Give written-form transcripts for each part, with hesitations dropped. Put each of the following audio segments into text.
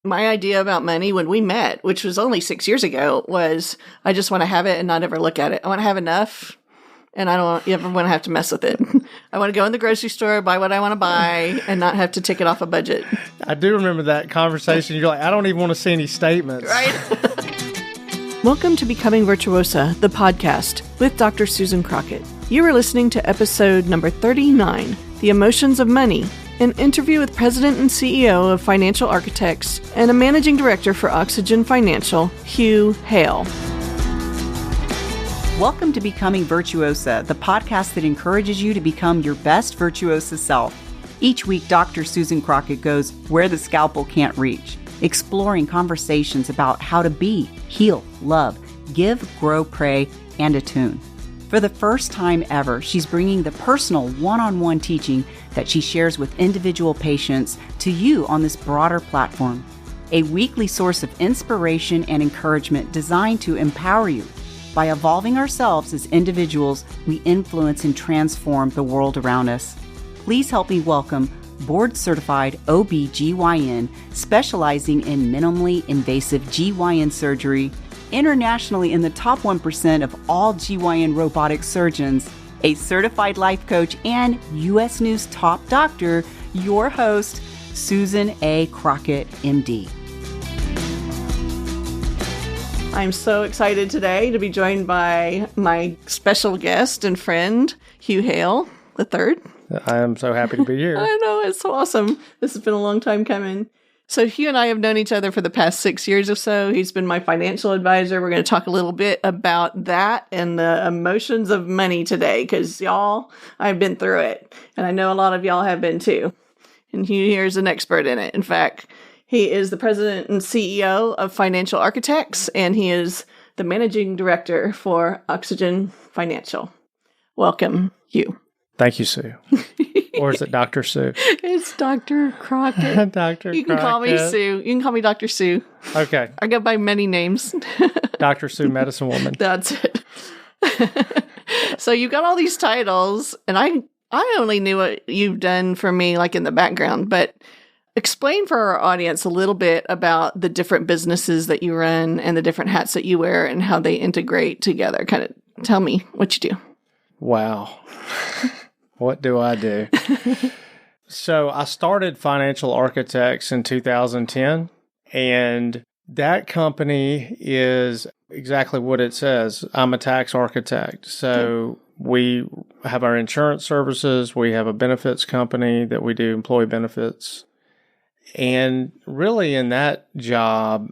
My idea about money when we met, which was only 6 years ago, was I just want to have it and not ever look at it. I want to have enough, and I don't ever want to have to mess with it. I want to go in the grocery store, buy what I want to buy, and not have to take it off a budget. I do remember that conversation. You're like, I don't even want to see any statements. Right? Welcome to Becoming Virtuosa, the podcast, with Dr. Susan Crockett. You are listening to episode number 39, The Emotions of Money, an interview with President and CEO of Financial Architects and a Managing Director for oXYGgen Financial, Hugh Hale. Welcome to Becoming Virtuosa, the podcast that encourages you to become your best virtuosa self. Each week, Dr. Susan Crockett goes where the scalpel can't reach, exploring conversations about how to be, heal, love, give, grow, pray, and attune. For the first time ever, she's bringing the personal one-on-one teaching that she shares with individual patients to you on this broader platform. A weekly source of inspiration and encouragement designed to empower you. By evolving ourselves as individuals, we influence and transform the world around us. Please help me welcome board-certified OB-GYN specializing in minimally invasive GYN surgery, internationally in the top 1% of all GYN robotic surgeons, a certified life coach, and U.S. News top doctor, your host, Susan A. Crockett, MD. I'm so excited today to be joined by my special guest and friend, Hugh Hale III. I am so happy to be here. I know, it's so awesome. This has been a long time coming. So Hugh and I have known each other for the past 6 years or so. He's been my financial advisor. We're going to talk a little bit about that and the emotions of money today, because y'all, I've been through it. And I know a lot of y'all have been too. And Hugh here is an expert in it. In fact, he is the president and CEO of Financial Architects, and he is the managing director for oXYGgen Financial. Welcome, Hugh. Thank you, Sue. Or is it Dr. Sue? It's Dr. Crockett. Dr. You can call me Sue. You can call me Dr. Sue. Okay. I go by many names. Dr. Sue, medicine woman. That's it. So you got all these titles, and I only knew what you've done for me, like in the background, but explain for our audience a little bit about the different businesses that you run and the different hats that you wear and how they integrate together. Kind of tell me what you do. Wow. What do I do? So I started Financial Architects in 2010, and that company is exactly what it says. I'm a tax architect. So we have our insurance services. We have a benefits company that we do employee benefits. And really in that job,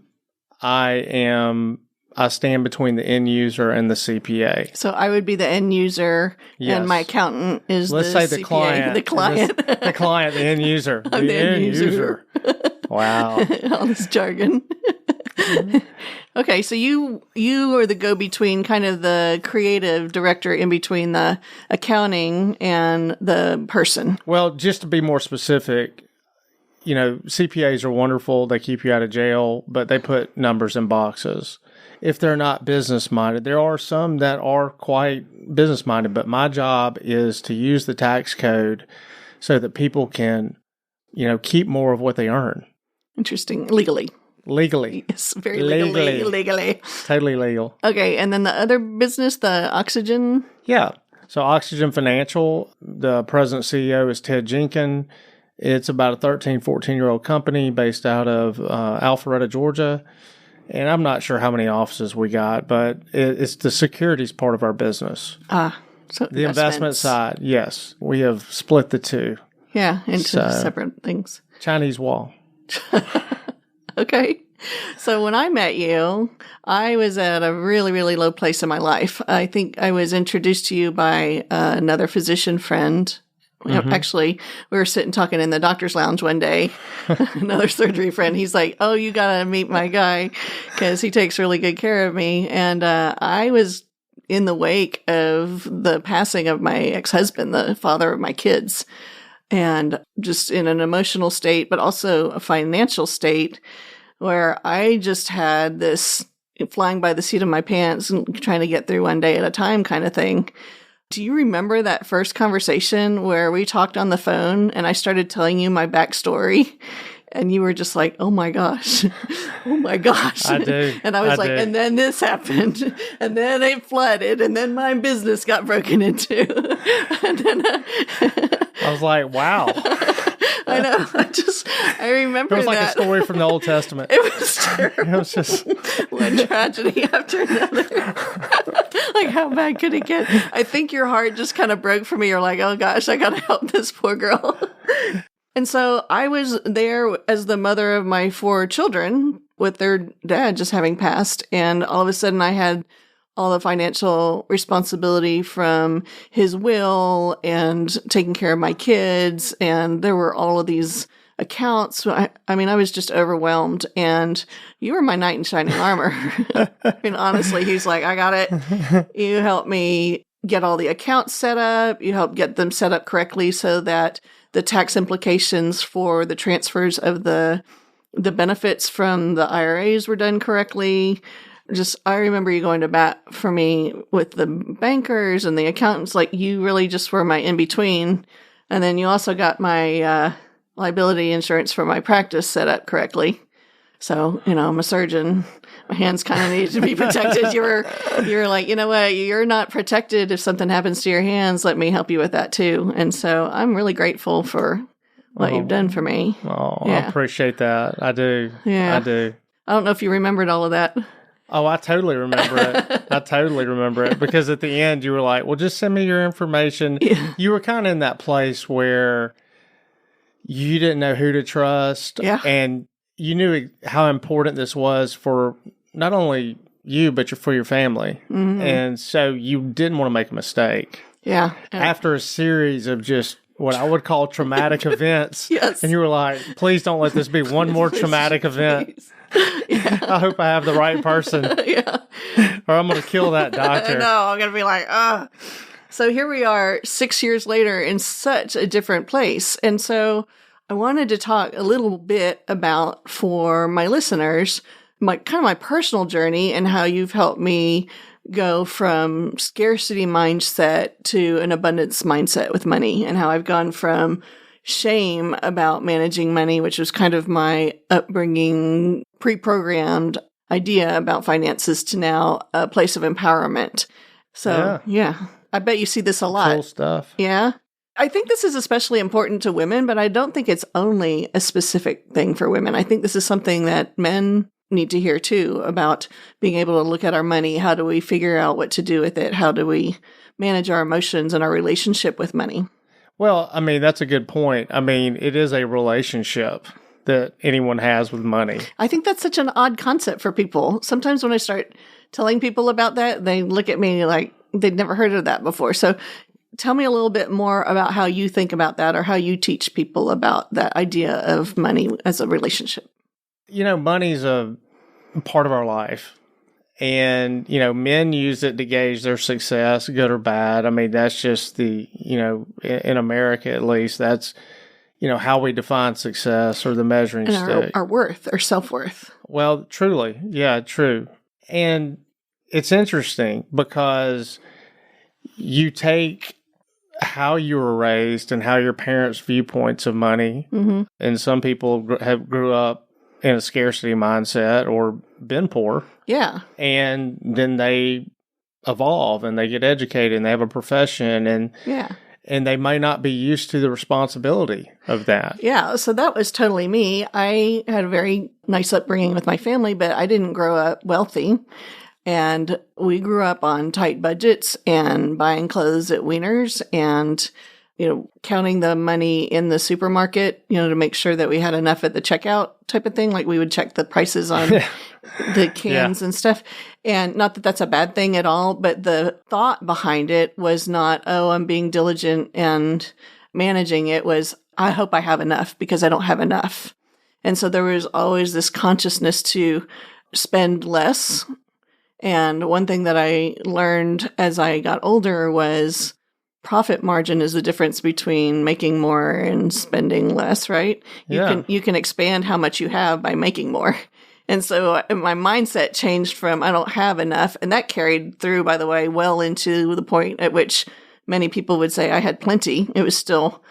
I stand between the end user and the CPA. So I would be the end user, yes. And my accountant is Let's the say the CPA, client. The client. The client, the end user. I'm the end user. Wow. All this jargon. Okay, so you are the go-between, kind of the creative director in between the accounting and the person. Well, just to be more specific, you know, CPAs are wonderful. They keep you out of jail, but they put numbers in boxes. If they're not business-minded, there are some that are quite business-minded, but my job is to use the tax code so that people can, you know, keep more of what they earn. Interesting. Legally. Yes, very legally. Totally legal. Okay, and then the other business, the oXYGgen? Yeah. So oXYGgen Financial, the president CEO is Ted Jenkins. It's about a 13, 14-year-old company based out of Alpharetta, Georgia. And I'm not sure how many offices we got, but it's the securities part of our business. So the investment side, yes. We have split the two. Yeah, into separate things. Chinese wall. Okay. So when I met you, I was at a really, really low place in my life. I think I was introduced to you by another physician friend. Mm-hmm. Actually, we were sitting talking in the doctor's lounge one day. Another surgery friend. He's like, "Oh, you got to meet my guy because he takes really good care of me." And I was in the wake of the passing of my ex-husband, the father of my kids, and just in an emotional state, but also a financial state where I just had this flying by the seat of my pants and trying to get through one day at a time kind of thing. Do you remember that first conversation where we talked on the phone and I started telling you my backstory And you were just like, oh my gosh, oh my gosh. I do. And I was like, and then this happened, and then it flooded, and then my business got broken into. And then I was like, wow. I know. I remember that. It was like a story from the Old Testament. It was terrible. It was just one tragedy after another. Like, how bad could it get? I think your heart just kind of broke for me. You're like, oh gosh, I got to help this poor girl. And so I was there as the mother of my 4 children with their dad just having passed. And all of a sudden I had all the financial responsibility from his will and taking care of my kids. And there were all of these accounts. I was just overwhelmed. And you were my knight in shining armor. I mean, honestly, he's like, I got it. You helped me get all the accounts set up. You helped get them set up correctly so that the tax implications for the transfers of the benefits from the IRAs were done correctly. I remember you going to bat for me with the bankers and the accountants. Like, you really just were my in-between. And then you also got my liability insurance for my practice set up correctly. So, I'm a surgeon. My hands kind of need to be protected. You were like, you know what? You're not protected if something happens to your hands. Let me help you with that too. And so I'm really grateful for what you've done for me. Oh, yeah. I appreciate that. I do. Yeah. I do. I don't know if you remembered all of that. Oh, I totally remember it. I totally remember it because at the end you were like, well, just send me your information. Yeah. You were kind of in that place where you didn't know who to trust. Yeah. And you knew how important this was for not only you, but for your family. Mm-hmm. And so you didn't want to make a mistake. Yeah. After a series of just what I would call traumatic events. Yes. And you were like, please don't let this be one more traumatic event. Yeah. I hope I have the right person. Yeah. Or I'm going to kill that doctor. I know. I'm going to be like, So here we are 6 years later in such a different place. And so I wanted to talk a little bit about, for my listeners, my personal journey and how you've helped me go from scarcity mindset to an abundance mindset with money, and how I've gone from shame about managing money, which was kind of my upbringing, pre-programmed idea about finances, to now a place of empowerment. So, yeah, I bet you see this a lot. Cool stuff. Yeah. I think this is especially important to women, but I don't think it's only a specific thing for women. I think this is something that men need to hear too, about being able to look at our money. How do we figure out what to do with it? How do we manage our emotions and our relationship with money? Well, I mean, that's a good point. I mean, it is a relationship that anyone has with money. I think that's such an odd concept for people. Sometimes when I start telling people about that, they look at me like they'd never heard of that before. So tell me a little bit more about how you think about that, or how you teach people about that idea of money as a relationship. Money's a part of our life. And, men use it to gauge their success, good or bad. I mean, that's just in America at least, that's, how we define success, or the measuring stick. Our worth, our self-worth. Well, truly. Yeah, true. And it's interesting because you take how you were raised and how your parents' viewpoints of money, mm-hmm. and some people grew up in a scarcity mindset or been poor. Yeah. And then they evolve and they get educated and they have a profession, and they may not be used to the responsibility of that. Yeah. So that was totally me. I had a very nice upbringing with my family, but I didn't grow up wealthy. And we grew up on tight budgets and buying clothes at Wieners and, counting the money in the supermarket, to make sure that we had enough at the checkout type of thing. Like, we would check the prices on the cans and stuff. And not that that's a bad thing at all, but the thought behind it was not, oh, I'm being diligent and managing it. Was, I hope I have enough because I don't have enough. And so there was always this consciousness to spend less. And one thing that I learned as I got older was profit margin is the difference between making more and spending less, right? You can expand how much you have by making more. And so my mindset changed from I don't have enough. And that carried through, by the way, well into the point at which many people would say I had plenty. It was still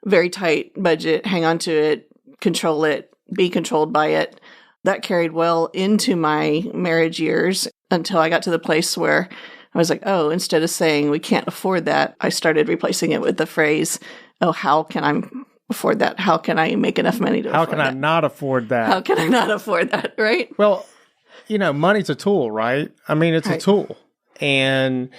very tight budget, hang on to it, control it, be controlled by it. That carried well into my marriage years until I got to the place where I was like, oh, instead of saying we can't afford that, I started replacing it with the phrase, oh, how can I afford that? How can I make enough money to afford that? How can I not afford that? How can I not afford that, right? Well, money's a tool, right? I mean, it's right. a tool. And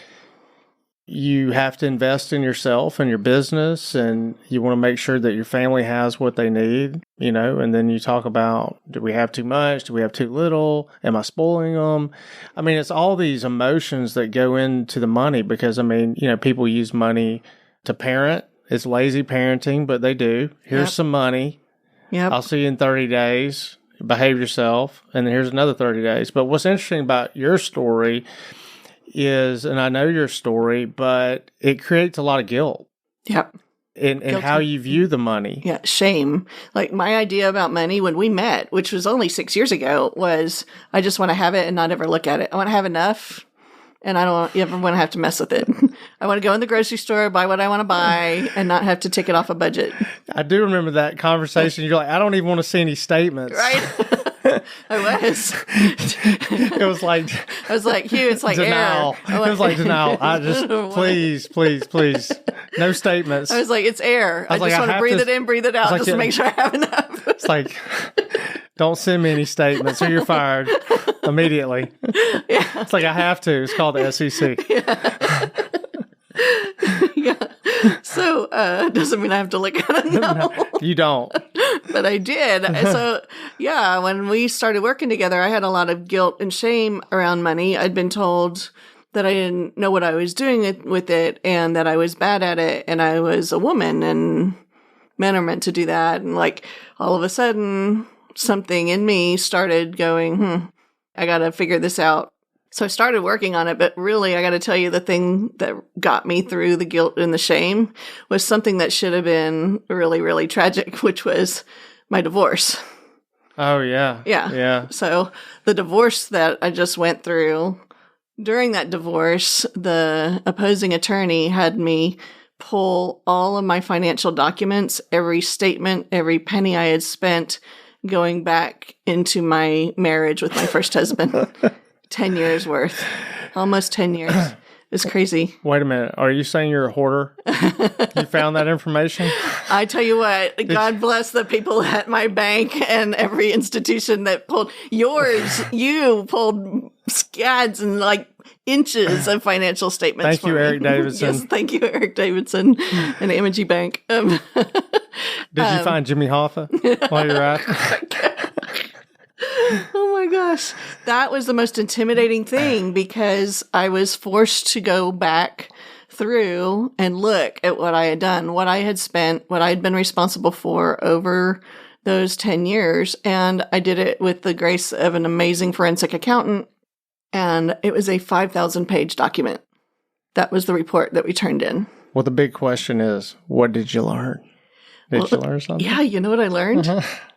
you have to invest in yourself and your business, and you want to make sure that your family has what they need, and then you talk about, do we have too much? Do we have too little? Am I spoiling them? I mean, it's all these emotions that go into the money because, people use money to parent. It's lazy parenting, but they do. Here's some money. Yep. I'll see you in 30 days. Behave yourself. And then here's another 30 days. But what's interesting about your story is, and I know your story, but it creates a lot of guilt. Yep. In how you view the money. Yeah, shame. Like my idea about money when we met, which was only 6 years ago, was I just want to have it and not ever look at it. I want to have enough, and I don't ever want to have to mess with it. I want to go in the grocery store, buy what I want to buy, and not have to take it off a budget. I do remember that conversation. You're like, I don't even want to see any statements. Right? I was. It was like... I was like, Hugh, it's like denial. Air. It was like denial. I just, please. No statements. I was like, it's air. I just want to breathe it in, breathe it out, just to make sure I have enough. It's like, don't send me any statements or you're fired immediately. Yeah. It's like, I have to. It's called the SEC. Yeah. Yeah. So, doesn't mean I have to look at it. No. You don't. But I did. So, yeah, when we started working together, I had a lot of guilt and shame around money. I'd been told that I didn't know what I was doing with it and that I was bad at it and I was a woman and men are meant to do that. And like all of a sudden, something in me started going, I got to figure this out. So I started working on it, but really, I got to tell you, the thing that got me through the guilt and the shame was something that should have been really, really tragic, which was my divorce. Oh, yeah. Yeah. So the divorce that I just went through, during that divorce, the opposing attorney had me pull all of my financial documents, every statement, every penny I had spent going back into my marriage with my first husband. 10 years worth. Almost 10 years. It's crazy. Wait a minute. Are you saying you're a hoarder? You found that information? I tell you what, God bless the people at my bank and every institution that pulled yours. You pulled scads and like inches of financial statements. Thank you, Eric Davidson. Yes, thank you, Eric Davidson and M&G Bank. Did you find Jimmy Hoffa while you're at? Oh my gosh. That was the most intimidating thing because I was forced to go back through and look at what I had done, what I had spent, what I had been responsible for over those 10 years. And I did it with the grace of an amazing forensic accountant. And it was a 5,000-page document. That was the report that we turned in. Well, the big question is, what did you learn? Did you learn something? Yeah, you know what I learned?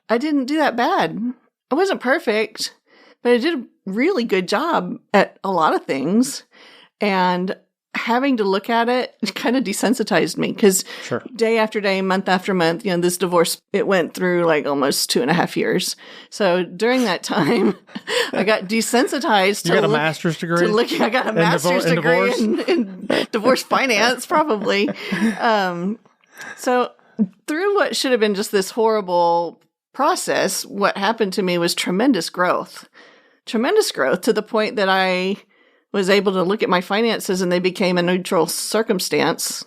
I didn't do that bad. I wasn't perfect, but I did a really good job at a lot of things. And having to look at it kind of desensitized me because day after day, month after month, this divorce, it went through like almost 2.5 years. So during that time, I got desensitized. You got a master's degree? I got a master's degree in divorce finance, probably. So through what should have been just this horrible process, what happened to me was tremendous growth to the point that I was able to look at my finances and they became a neutral circumstance.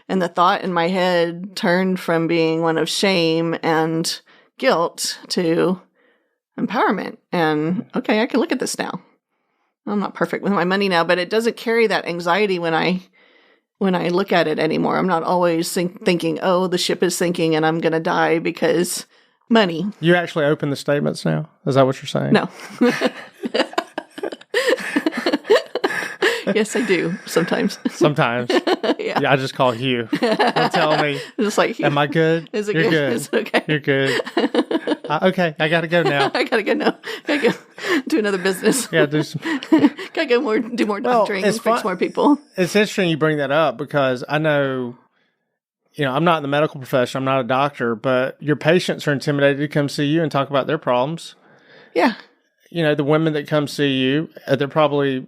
And the thought in my head turned from being one of shame and guilt to empowerment. And okay, I can look at this now. I'm not perfect with my money now, but it doesn't carry that anxiety when I look at it anymore. I'm not always thinking, oh, the ship is sinking and I'm going to die because money. You actually open the statements now? Is that what you're saying? No. Yes, I do. Sometimes. Yeah. I just call Hugh. Don't tell me. Just like, Hugh. Am I good? Is it You're good? good. It's okay. You're good. Okay, I got to go now. I got to go now. Got to go do another business. Yeah, do some. Got to go do more doctoring and fix more people. It's interesting you bring that up because I know I'm not in the medical profession. I'm not a doctor, but your patients are intimidated to come see you and talk about their problems. Yeah. The women that come see you, they're probably,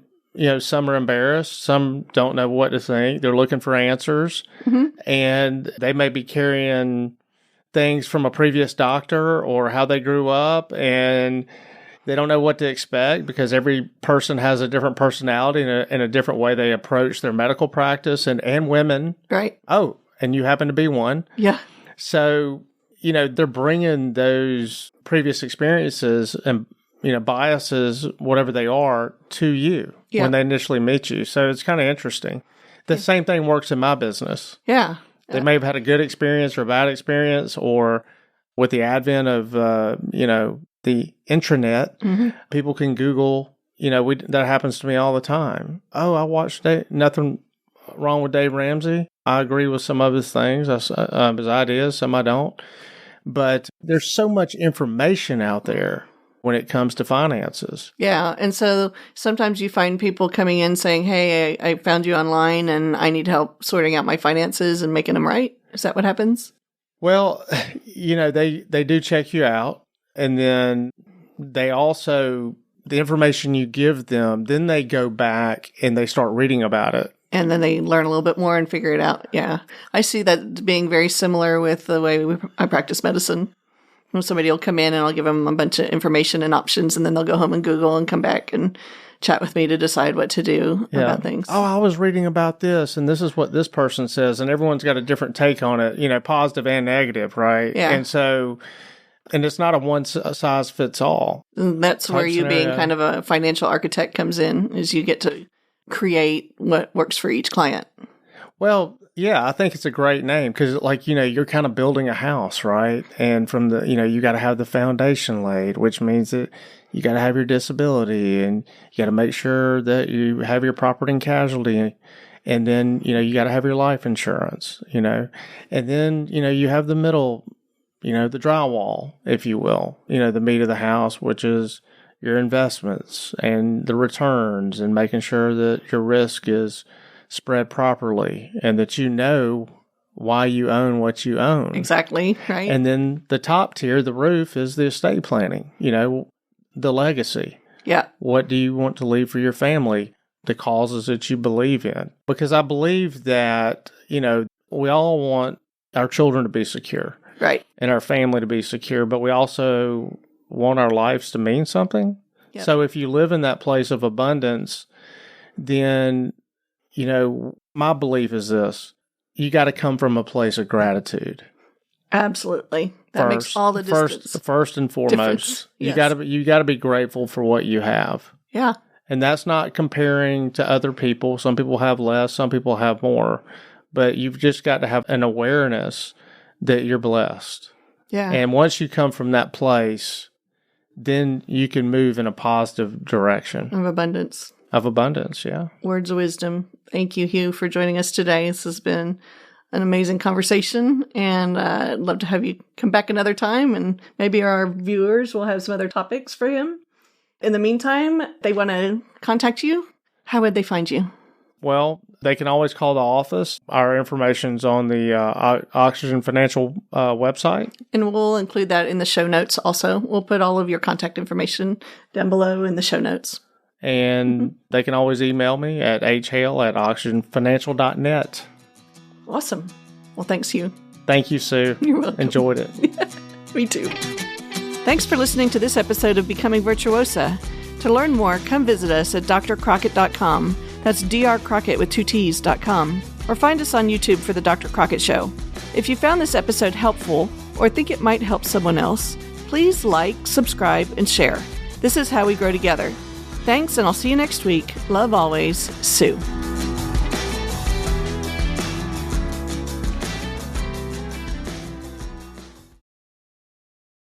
some are embarrassed. Some don't know what to think. They're looking for answers. And they may be carrying things from a previous doctor or how they grew up, and they don't know what to expect because every person has a different personality and a different way they approach their medical practice, and women. Right. Oh, and you happen to be one. Yeah. So, they're bringing those previous experiences and, biases, whatever they are, to you when they initially meet you. So it's kind of interesting. The same thing works in my business. Yeah. They may have had a good experience or a bad experience, or with the advent of, the intranet, people can Google, that happens to me all the time. Oh, I watched nothing wrong with Dave Ramsey. I agree with some of his things, his ideas, some I don't. But there's so much information out there when it comes to finances. Yeah. And so sometimes you find people coming in saying, hey, I found you online and I need help sorting out my finances and making them right. Is that what happens? Well, they do check you out. And then they also, the information you give them, then they go back and they start reading about it. And then they learn a little bit more and figure it out. Yeah. I see that being very similar with the way I practice medicine. When somebody will come in and I'll give them a bunch of information and options, and then they'll go home and Google and come back and chat with me to decide what to do about things. Oh, I was reading about this, and this is what this person says, and everyone's got a different take on it, positive and negative, right? Yeah. And so, and it's not a one-size-fits-all. And that's where you being kind of a financial architect comes in, is you get to create what works for each client. Well, yeah, I think it's a great name because, you're kind of building a house, right? And from the, you got to have the foundation laid, which means that you got to have your disability, and you got to make sure that you have your property and casualty, and then, you got to have your life insurance, and then, you have the middle, the drywall, if you will, the meat of the house, which is your investments and the returns, and making sure that your risk is spread properly and that why you own what you own. Exactly, right. And then the top tier, the roof, is the estate planning, the legacy. Yeah. What do you want to leave for your family? The causes that you believe in. Because I believe that, we all want our children to be secure. Right. And our family to be secure, but we also want our lives to mean something. Yep. So if you live in that place of abundance, then, my belief is this: you got to come from a place of gratitude. Absolutely. That makes all the distance. First and foremost, yes. you got to be grateful for what you have. Yeah. And that's not comparing to other people. Some people have less, some people have more, but you've just got to have an awareness that you're blessed. Yeah. And once you come from that place, then you can move in a positive direction. Of abundance. Of abundance, yeah. Words of wisdom. Thank you, Hugh, for joining us today. This has been an amazing conversation, and I'd love to have you come back another time, and maybe our viewers will have some other topics for him. In the meantime, they want to contact you. How would they find you? Well, they can always call the office. Our information's on the oXYGgen Financial website. And we'll include that in the show notes also. We'll put all of your contact information down below in the show notes. And they can always email me at hhale@oxygenfinancial.net. Awesome. Well, thanks, Hugh. Thank you, Sue. You're welcome. Enjoyed it. Me too. Thanks for listening to this episode of Becoming Virtuosa. To learn more, come visit us at drcrockett.com. That's drcrockett with 2 T's.com. Or find us on YouTube for The Dr. Crockett Show. If you found this episode helpful or think it might help someone else, please like, subscribe, and share. This is how we grow together. Thanks, and I'll see you next week. Love always, Sue.